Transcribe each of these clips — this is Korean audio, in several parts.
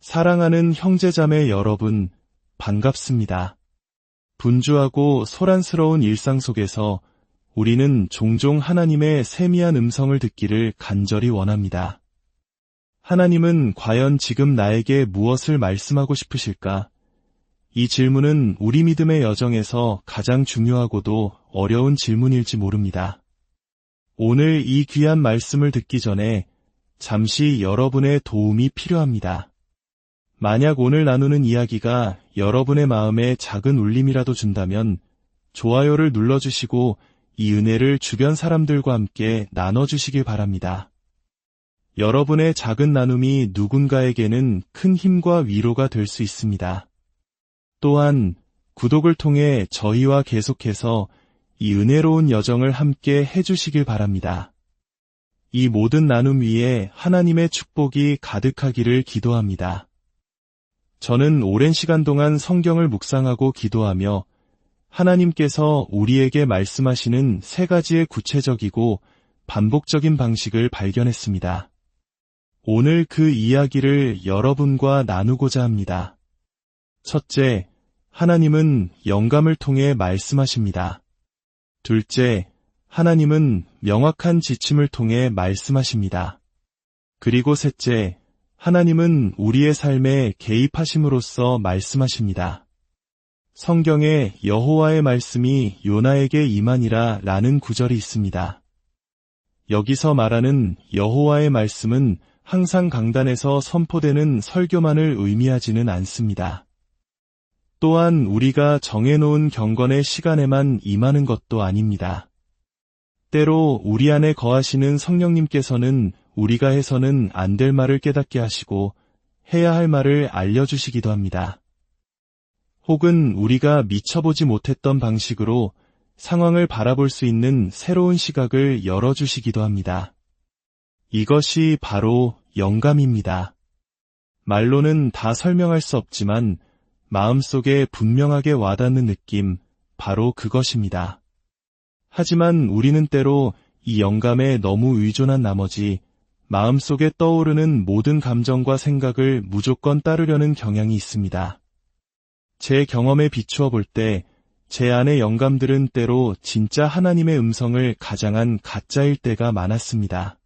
사랑하는 형제자매 여러분, 반갑습니다. 분주하고 소란스러운 일상 속에서 우리는 종종 하나님의 세미한 음성을 듣기를 간절히 원합니다. 하나님은 과연 지금 나에게 무엇을 말씀하고 싶으실까? 이 질문은 우리 믿음의 여정에서 가장 중요하고도 어려운 질문일지 모릅니다. 오늘 이 귀한 말씀을 듣기 전에 잠시 여러분의 도움이 필요합니다. 만약 오늘 나누는 이야기가 여러분의 마음에 작은 울림이라도 준다면 좋아요를 눌러주시고 이 은혜를 주변 사람들과 함께 나눠주시길 바랍니다. 여러분의 작은 나눔이 누군가에게는 큰 힘과 위로가 될 수 있습니다. 또한 구독을 통해 저희와 계속해서 이 은혜로운 여정을 함께 해주시길 바랍니다. 이 모든 나눔 위에 하나님의 축복이 가득하기를 기도합니다. 저는 오랜 시간 동안 성경을 묵상하고 기도하며 하나님께서 우리에게 말씀하시는 세 가지의 구체적이고 반복적인 방식을 발견했습니다. 오늘 그 이야기를 여러분과 나누고자 합니다. 첫째, 하나님은 영감을 통해 말씀하십니다. 둘째, 하나님은 명확한 지침을 통해 말씀하십니다. 그리고 셋째, 하나님은 우리의 삶에 개입하심으로써 말씀하십니다. 성경에 여호와의 말씀이 요나에게 임하니라 라는 구절이 있습니다. 여기서 말하는 여호와의 말씀은 항상 강단에서 선포되는 설교만을 의미하지는 않습니다. 또한 우리가 정해놓은 경건의 시간에만 임하는 것도 아닙니다. 때로 우리 안에 거하시는 성령님께서는 우리가 해서는 안 될 말을 깨닫게 하시고 해야 할 말을 알려주시기도 합니다. 혹은 우리가 미쳐보지 못했던 방식으로 상황을 바라볼 수 있는 새로운 시각을 열어주시기도 합니다. 이것이 바로 영감입니다. 말로는 다 설명할 수 없지만 마음속에 분명하게 와닿는 느낌, 바로 그것입니다. 하지만 우리는 때로 이 영감에 너무 의존한 나머지 마음속에 떠오르는 모든 감정과 생각을 무조건 따르려는 경향이 있습니다. 제 경험에 비추어 볼 때 제 안의 영감들은 때로 진짜 하나님의 음성을 가장한 가짜일 때가 많았습니다.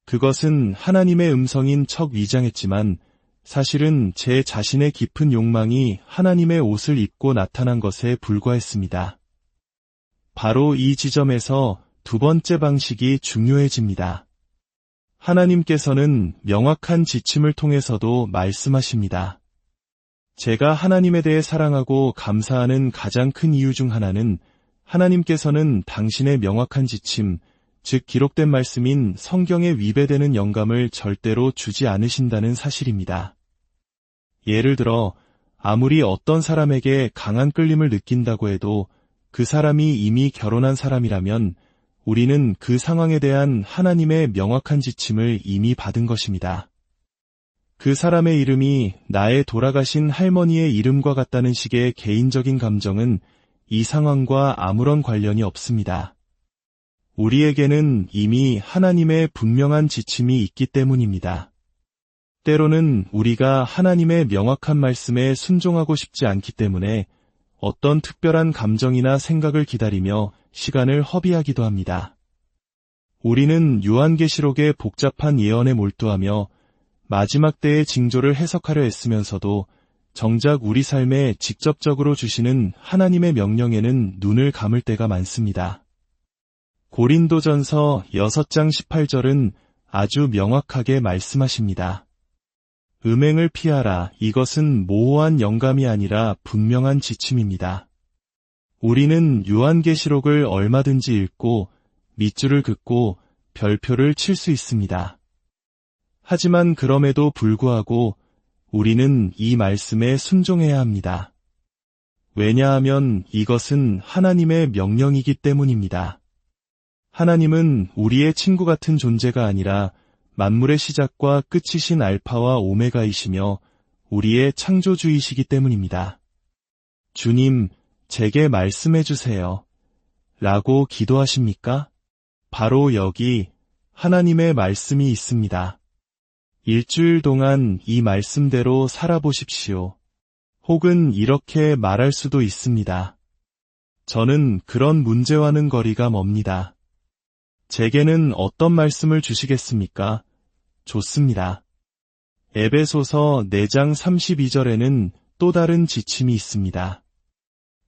그것은 하나님의 음성인 척 위장했지만 사실은 제 자신의 깊은 욕망이 하나님의 옷을 입고 나타난 것에 불과했습니다. 바로 이 지점에서 두 번째 방식이 중요해집니다. 하나님께서는 명확한 지침을 통해서도 말씀하십니다. 제가 하나님에 대해 사랑하고 감사하는 가장 큰 이유 중 하나는 하나님께서는 당신의 명확한 지침, 즉 기록된 말씀인 성경에 위배되는 영감을 절대로 주지 않으신다는 사실입니다. 예를 들어 아무리 어떤 사람에게 강한 끌림을 느낀다고 해도 그 사람이 이미 결혼한 사람이라면 우리는 그 상황에 대한 하나님의 명확한 지침을 이미 받은 것입니다. 그 사람의 이름이 나의 돌아가신 할머니의 이름과 같다는 식의 개인적인 감정은 이 상황과 아무런 관련이 없습니다. 우리에게는 이미 하나님의 분명한 지침이 있기 때문입니다. 때로는 우리가 하나님의 명확한 말씀에 순종하고 싶지 않기 때문에 어떤 특별한 감정이나 생각을 기다리며 시간을 허비하기도 합니다. 우리는 요한계시록의 복잡한 예언에 몰두하며 마지막 때의 징조를 해석하려 애쓰면서도 정작 우리 삶에 직접적으로 주시는 하나님의 명령에는 눈을 감을 때가 많습니다. 고린도전서 6장 18절은 아주 명확하게 말씀하십니다. 음행을 피하라. 이것은 모호한 영감이 아니라 분명한 지침입니다. 우리는 요한계시록을 얼마든지 읽고 밑줄을 긋고 별표를 칠 수 있습니다. 하지만 그럼에도 불구하고 우리는 이 말씀에 순종해야 합니다. 왜냐하면 이것은 하나님의 명령이기 때문입니다. 하나님은 우리의 친구 같은 존재가 아니라 만물의 시작과 끝이신 알파와 오메가이시며 우리의 창조주이시기 때문입니다. 주님, 제게 말씀해 주세요. 라고 기도하십니까? 바로 여기 하나님의 말씀이 있습니다. 일주일 동안 이 말씀대로 살아보십시오. 혹은 이렇게 말할 수도 있습니다. 저는 그런 문제와는 거리가 멉니다. 제게는 어떤 말씀을 주시겠습니까? 좋습니다. 에베소서 4장 32절에는 또 다른 지침이 있습니다.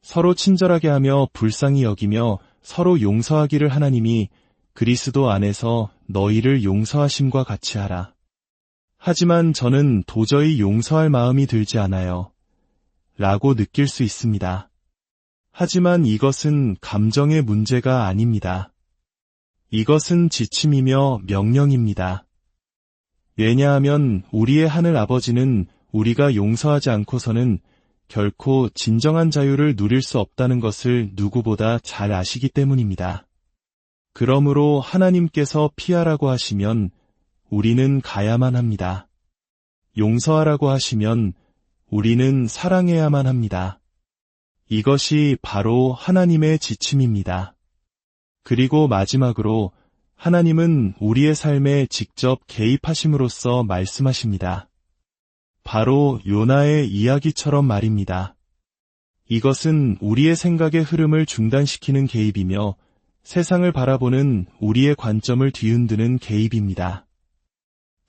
서로 친절하게 하며 불쌍히 여기며 서로 용서하기를 하나님이 그리스도 안에서 너희를 용서하심과 같이 하라. 하지만 저는 도저히 용서할 마음이 들지 않아요. 라고 느낄 수 있습니다. 하지만 이것은 감정의 문제가 아닙니다. 이것은 지침이며 명령입니다. 왜냐하면 우리의 하늘 아버지는 우리가 용서하지 않고서는 결코 진정한 자유를 누릴 수 없다는 것을 누구보다 잘 아시기 때문입니다. 그러므로 하나님께서 피하라고 하시면 우리는 가야만 합니다. 용서하라고 하시면 우리는 사랑해야만 합니다. 이것이 바로 하나님의 지침입니다. 그리고 마지막으로 하나님은 우리의 삶에 직접 개입하심으로써 말씀하십니다. 바로 요나의 이야기처럼 말입니다. 이것은 우리의 생각의 흐름을 중단시키는 개입이며 세상을 바라보는 우리의 관점을 뒤흔드는 개입입니다.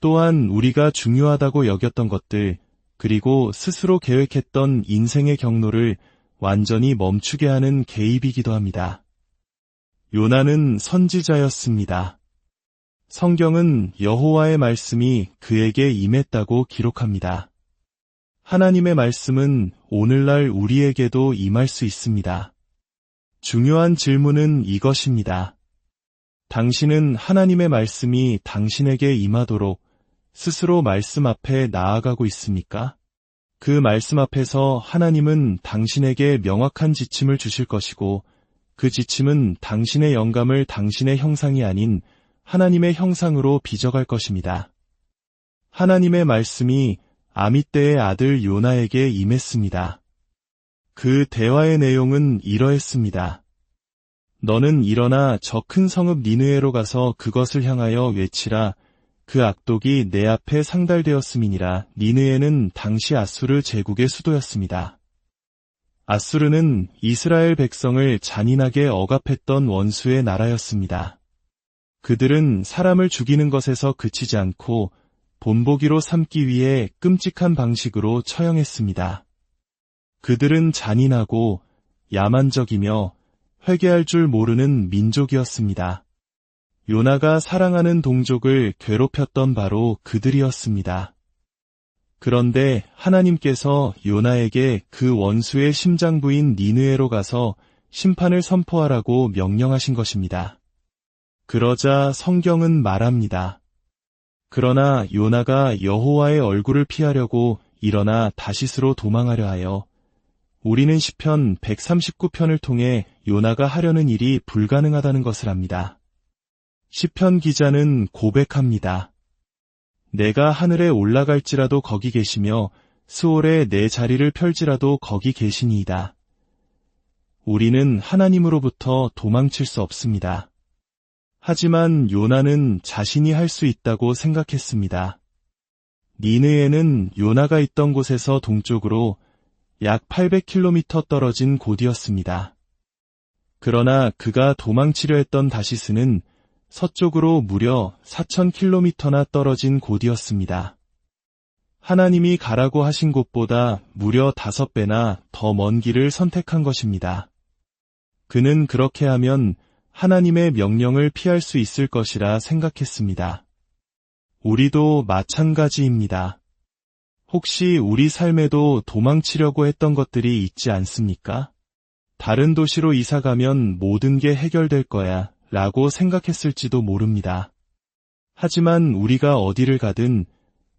또한 우리가 중요하다고 여겼던 것들, 그리고 스스로 계획했던 인생의 경로를 완전히 멈추게 하는 개입이기도 합니다. 요나는 선지자였습니다. 성경은 여호와의 말씀이 그에게 임했다고 기록합니다. 하나님의 말씀은 오늘날 우리에게도 임할 수 있습니다. 중요한 질문은 이것입니다. 당신은 하나님의 말씀이 당신에게 임하도록 스스로 말씀 앞에 나아가고 있습니까? 그 말씀 앞에서 하나님은 당신에게 명확한 지침을 주실 것이고 그 지침은 당신의 영감을 당신의 형상이 아닌 하나님의 형상으로 빚어갈 것입니다. 하나님의 말씀이 아미떼의 아들 요나에게 임했습니다. 그 대화의 내용은 이러했습니다. 너는 일어나 저 큰 성읍 니느웨로 가서 그것을 향하여 외치라. 그 악독이 내 앞에 상달되었음이니라. 니느웨는 당시 아수르 제국의 수도였습니다. 아수르는 이스라엘 백성을 잔인하게 억압했던 원수의 나라였습니다. 그들은 사람을 죽이는 것에서 그치지 않고 본보기로 삼기 위해 끔찍한 방식으로 처형했습니다. 그들은 잔인하고 야만적이며 회개할 줄 모르는 민족이었습니다. 요나가 사랑하는 동족을 괴롭혔던 바로 그들이었습니다. 그런데 하나님께서 요나에게 그 원수의 심장부인 니느웨로 가서 심판을 선포하라고 명령하신 것입니다. 그러자 성경은 말합니다. 그러나 요나가 여호와의 얼굴을 피하려고 일어나 다시스로 도망하려 하여 우리는 시편 139편을 통해 요나가 하려는 일이 불가능하다는 것을 압니다. 시편 기자는 고백합니다. 내가 하늘에 올라갈지라도 거기 계시며 스올에 내 자리를 펼지라도 거기 계시니이다. 우리는 하나님으로부터 도망칠 수 없습니다. 하지만 요나는 자신이 할 수 있다고 생각했습니다. 니느웨는 요나가 있던 곳에서 동쪽으로 약 800km 떨어진 곳이었습니다. 그러나 그가 도망치려 했던 다시스는 서쪽으로 무려 4000km나 떨어진 곳이었습니다. 하나님이 가라고 하신 곳보다 무려 5배나 더 먼 길을 선택한 것입니다. 그는 그렇게 하면 하나님의 명령을 피할 수 있을 것이라 생각했습니다. 우리도 마찬가지입니다. 혹시 우리 삶에도 도망치려고 했던 것들이 있지 않습니까? 다른 도시로 이사가면 모든 게 해결될 거야 라고 생각했을지도 모릅니다. 하지만 우리가 어디를 가든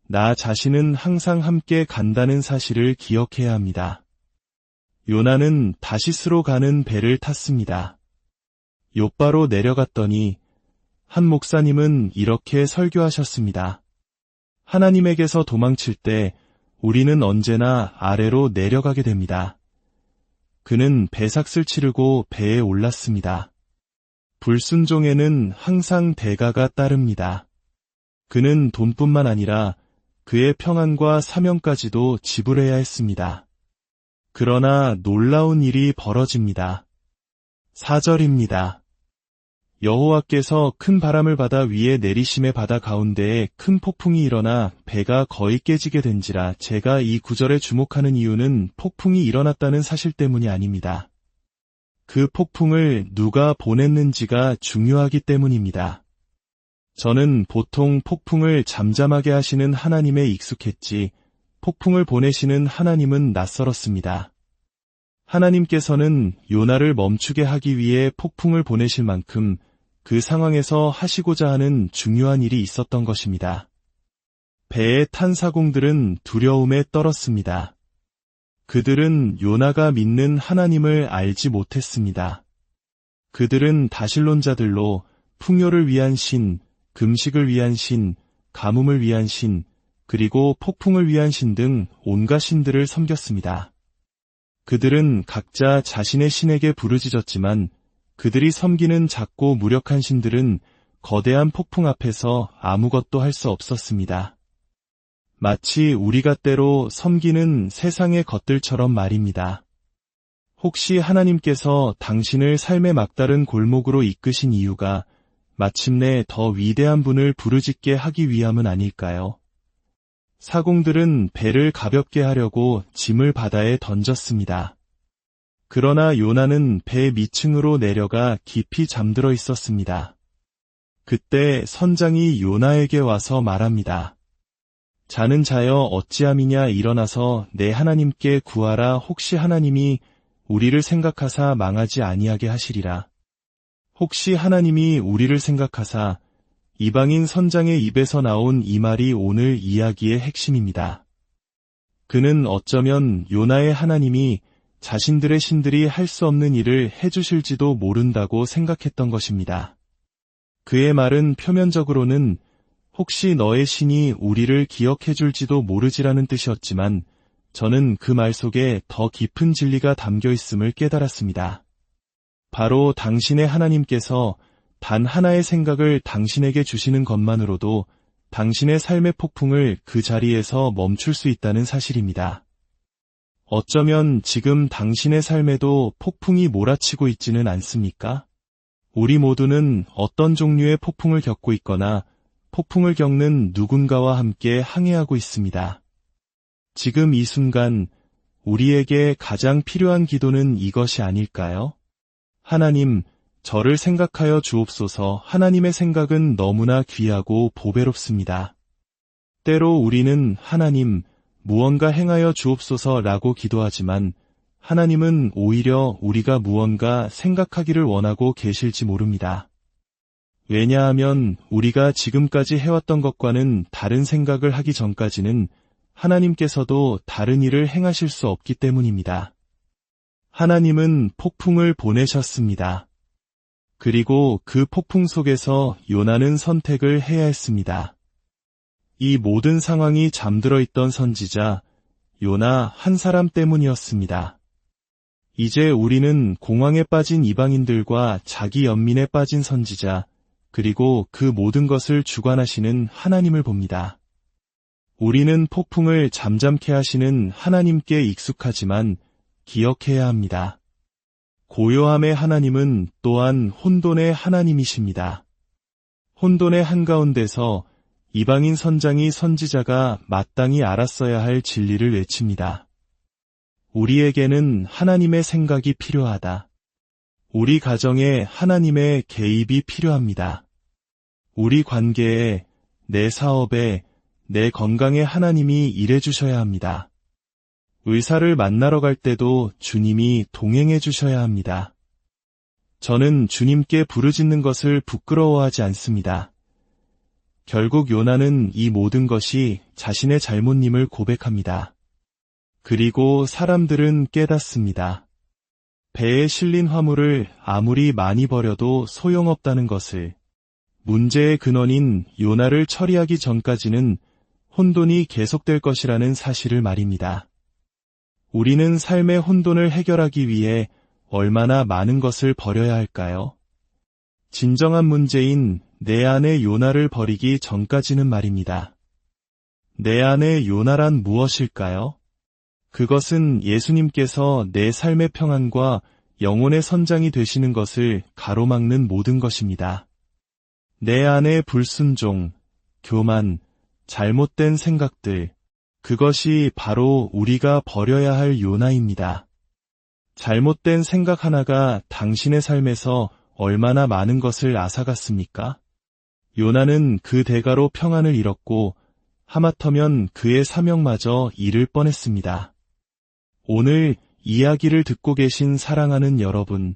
나 자신은 항상 함께 간다는 사실을 기억해야 합니다. 요나는 다시스로 가는 배를 탔습니다. 욥바로 내려갔더니 한 목사님은 이렇게 설교하셨습니다. 하나님에게서 도망칠 때 우리는 언제나 아래로 내려가게 됩니다. 그는 배삭슬 치르고 배에 올랐습니다. 불순종에는 항상 대가가 따릅니다. 그는 돈뿐만 아니라 그의 평안과 사명까지도 지불해야 했습니다. 그러나 놀라운 일이 벌어집니다. 4절입니다. 여호와께서 큰 바람을 받아 위에 내리심의 바다 가운데에 큰 폭풍이 일어나 배가 거의 깨지게 된지라. 제가 이 구절에 주목하는 이유는 폭풍이 일어났다는 사실 때문이 아닙니다. 그 폭풍을 누가 보냈는지가 중요하기 때문입니다. 저는 보통 폭풍을 잠잠하게 하시는 하나님에 익숙했지, 폭풍을 보내시는 하나님은 낯설었습니다. 하나님께서는 요나를 멈추게 하기 위해 폭풍을 보내실 만큼 그 상황에서 하시고자 하는 중요한 일이 있었던 것입니다. 배에 탄 사공들은 두려움에 떨었습니다. 그들은 요나가 믿는 하나님을 알지 못했습니다. 그들은 다신론자들로 풍요를 위한 신, 금식을 위한 신, 가뭄을 위한 신, 그리고 폭풍을 위한 신 등 온갖 신들을 섬겼습니다. 그들은 각자 자신의 신에게 부르짖었지만 그들이 섬기는 작고 무력한 신들은 거대한 폭풍 앞에서 아무것도 할 수 없었습니다. 마치 우리가 때로 섬기는 세상의 것들처럼 말입니다. 혹시 하나님께서 당신을 삶의 막다른 골목으로 이끄신 이유가 마침내 더 위대한 분을 부르짖게 하기 위함은 아닐까요? 사공들은 배를 가볍게 하려고 짐을 바다에 던졌습니다. 그러나 요나는 배 밑층으로 내려가 깊이 잠들어 있었습니다. 그때 선장이 요나에게 와서 말합니다. 자는 자여 어찌함이냐, 일어나서 내 하나님께 구하라. 혹시 하나님이 우리를 생각하사 망하지 아니하게 하시리라. 혹시 하나님이 우리를 생각하사, 이방인 선장의 입에서 나온 이 말이 오늘 이야기의 핵심입니다. 그는 어쩌면 요나의 하나님이 자신들의 신들이 할 수 없는 일을 해주실지도 모른다고 생각했던 것입니다. 그의 말은 표면적으로는 혹시 너의 신이 우리를 기억해 줄지도 모르지라는 뜻이었지만 저는 그 말 속에 더 깊은 진리가 담겨 있음을 깨달았습니다. 바로 당신의 하나님께서 단 하나의 생각을 당신에게 주시는 것만으로도 당신의 삶의 폭풍을 그 자리에서 멈출 수 있다는 사실입니다. 어쩌면 지금 당신의 삶에도 폭풍이 몰아치고 있지는 않습니까? 우리 모두는 어떤 종류의 폭풍을 겪고 있거나 폭풍을 겪는 누군가와 함께 항해하고 있습니다. 지금 이 순간 우리에게 가장 필요한 기도는 이것이 아닐까요? 하나님, 저를 생각하여 주옵소서. 하나님의 생각은 너무나 귀하고 보배롭습니다. 때로 우리는 하나님, 무언가 행하여 주옵소서라고 기도하지만 하나님은 오히려 우리가 무언가 생각하기를 원하고 계실지 모릅니다. 왜냐하면 우리가 지금까지 해왔던 것과는 다른 생각을 하기 전까지는 하나님께서도 다른 일을 행하실 수 없기 때문입니다. 하나님은 폭풍을 보내셨습니다. 그리고 그 폭풍 속에서 요나는 선택을 해야 했습니다. 이 모든 상황이 잠들어 있던 선지자 요나 한 사람 때문이었습니다. 이제 우리는 공황에 빠진 이방인들과 자기 연민에 빠진 선지자, 그리고 그 모든 것을 주관하시는 하나님을 봅니다. 우리는 폭풍을 잠잠케 하시는 하나님께 익숙하지만 기억해야 합니다. 고요함의 하나님은 또한 혼돈의 하나님이십니다. 혼돈의 한가운데서 이방인 선장이 선지자가 마땅히 알았어야 할 진리를 외칩니다. 우리에게는 하나님의 생각이 필요하다. 우리 가정에 하나님의 개입이 필요합니다. 우리 관계에, 내 사업에, 내 건강에 하나님이 일해주셔야 합니다. 의사를 만나러 갈 때도 주님이 동행해 주셔야 합니다. 저는 주님께 부르짖는 것을 부끄러워하지 않습니다. 결국 요나는 이 모든 것이 자신의 잘못임을 고백합니다. 그리고 사람들은 깨닫습니다. 배에 실린 화물을 아무리 많이 버려도 소용없다는 것을, 문제의 근원인 요나를 처리하기 전까지는 혼돈이 계속될 것이라는 사실을 말입니다. 우리는 삶의 혼돈을 해결하기 위해 얼마나 많은 것을 버려야 할까요? 진정한 문제인 내 안의 요나를 버리기 전까지는 말입니다. 내 안의 요나란 무엇일까요? 그것은 예수님께서 내 삶의 평안과 영혼의 선장이 되시는 것을 가로막는 모든 것입니다. 내 안의 불순종, 교만, 잘못된 생각들, 그것이 바로 우리가 버려야 할 요나입니다. 잘못된 생각 하나가 당신의 삶에서 얼마나 많은 것을 앗아갔습니까? 요나는 그 대가로 평안을 잃었고 하마터면 그의 사명마저 잃을 뻔했습니다. 오늘 이야기를 듣고 계신 사랑하는 여러분,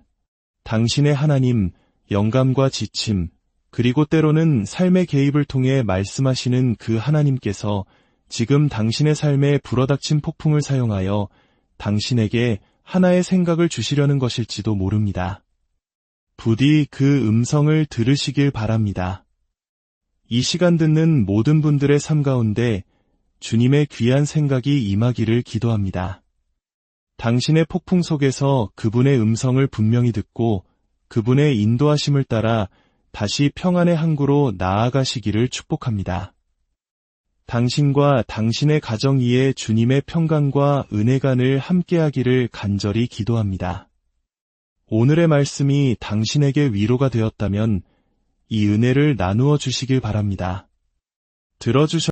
당신의 하나님, 영감과 지침, 그리고 때로는 삶의 개입을 통해 말씀하시는 그 하나님께서 지금 당신의 삶에 불어닥친 폭풍을 사용하여 당신에게 하나의 생각을 주시려는 것일지도 모릅니다. 부디 그 음성을 들으시길 바랍니다. 이 시간 듣는 모든 분들의 삶 가운데 주님의 귀한 생각이 임하기를 기도합니다. 당신의 폭풍 속에서 그분의 음성을 분명히 듣고 그분의 인도하심을 따라 다시 평안의 항구로 나아가시기를 축복합니다. 당신과 당신의 가정 위에 주님의 평강과 은혜가 늘 함께하기를 간절히 기도합니다. 오늘의 말씀이 당신에게 위로가 되었다면 이 은혜를 나누어 주시길 바랍니다. 들어주셔